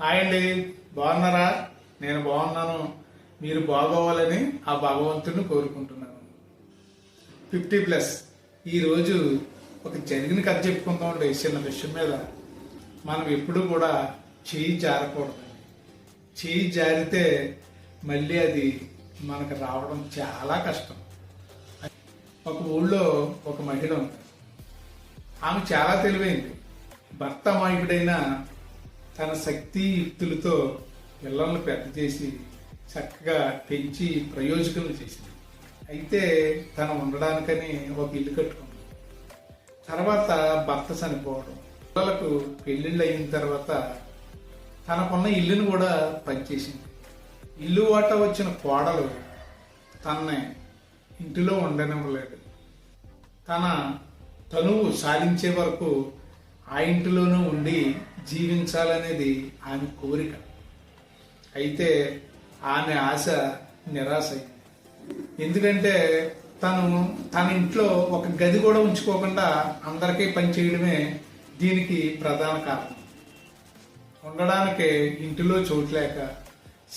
Hi అండి, బాగున్నారా? నేను బాగున్నాను. మీరు బాగోవాలని ఆ భగవంతుడిని కోరుకుంటున్నాను. 50+ ఈరోజు ఒక జరిగిన కథ చెప్పుకుందామండి. చిన్న విషయం మీద మనం ఎప్పుడూ కూడా చేయి జారకూడదు. చేయి జారితే మళ్ళీ అది మనకు రావడం చాలా కష్టం. ఒక ఊళ్ళో ఒక మహిళ ఉంది. ఆమె చాలా తెలివైంది. భర్త అమాయకుడైన తన శక్తి యుక్తులతో పిల్లలను పెద్ద చేసి చక్కగా పెంచి ప్రయోజకులను చేసింది. అయితే తను ఉండడానికని ఒక ఇల్లు కట్టుకుంది. తర్వాత భర్త చనిపోవడం, పిల్లలకు పెళ్లిళ్ళు అయిన తర్వాత తనకున్న ఇల్లును కూడా పనిచేసింది. ఇల్లు వాట వచ్చిన కోడలు తనని ఇంటిలో ఉండనివ్వలేదు. తన తనువు సాధించే వరకు ఆ ఇంటిలోనూ ఉండి జీవించాలనేది ఆమె కోరిక. అయితే ఆమె ఆశ నిరాశ అయింది. ఎందుకంటే తన ఇంట్లో ఒక గది కూడా ఉంచుకోకుండా అందరికీ పని చేయడమే దీనికి ప్రధాన కారణం. ఉండడానికి ఇంటిలో చోటు లేక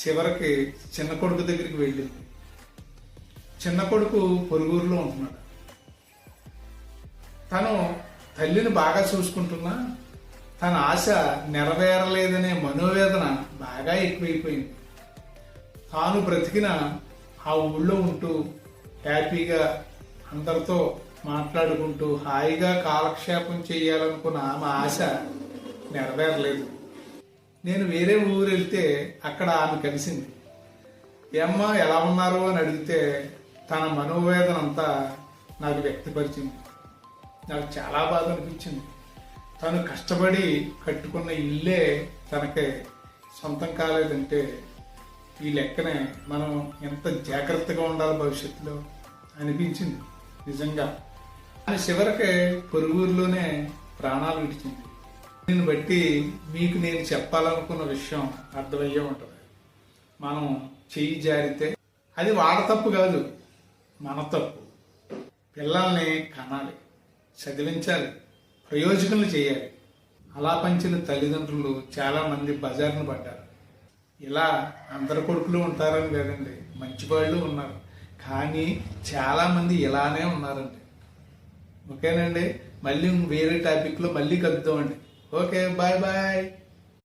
చివరికి చిన్న కొడుకు దగ్గరికి వెళ్ళింది. చిన్న కొడుకు పొరుగురులో ఉంటున్నాడు. తను తల్లిని బాగా చూసుకుంటున్నా తన ఆశ నెరవేరలేదనే మనోవేదన బాగా ఎక్కువైపోయింది. తాను బ్రతికిన ఆ ఊళ్ళో ఉంటూ హ్యాపీగా అందరితో మాట్లాడుకుంటూ హాయిగా కాలక్షేపం చేయాలనుకున్న ఆమె ఆశ నెరవేరలేదు. నేను వేరే ఊరు వెళ్తే అక్కడ ఆమె కలిసింది. ఏమ్మా ఎలా ఉన్నారు అని అడిగితే తన మనోవేదన అంతా నాకు వ్యక్తపరిచింది. నాకు చాలా బాధ అనిపించింది. తను కష్టపడి కట్టుకున్న ఇల్లే తనకి సొంతం కాలేదంటే ఈ లెక్కనే మనం ఎంత జాగ్రత్తగా ఉండాలి భవిష్యత్తులో అనిపించింది నిజంగా. చివరికి పొరుగురులోనే ప్రాణాలు విడిచింది. దీన్ని బట్టి మీకు నేను చెప్పాలనుకున్న విషయం అర్థమయ్యే ఉంటుంది. మనం చెయ్యి జారితే అది వాళ్ళ తప్పు కాదు, మన తప్పు. పిల్లల్ని కనాలి, చదివించాలి, ప్రయోజకులు చేయాలి. అలా పంచిన తల్లిదండ్రులు చాలా మంది బజార్ను పడ్డారు. ఇలా అందరి కొడుకులు ఉంటారని లేదండి, మంచి వాళ్ళు ఉన్నారు. కానీ చాలా మంది ఇలానే ఉన్నారండి. ఓకేనండి, మళ్ళీ వేరే టాపిక్లో మళ్ళీ కలుద్దామండి. Okay, bye bye.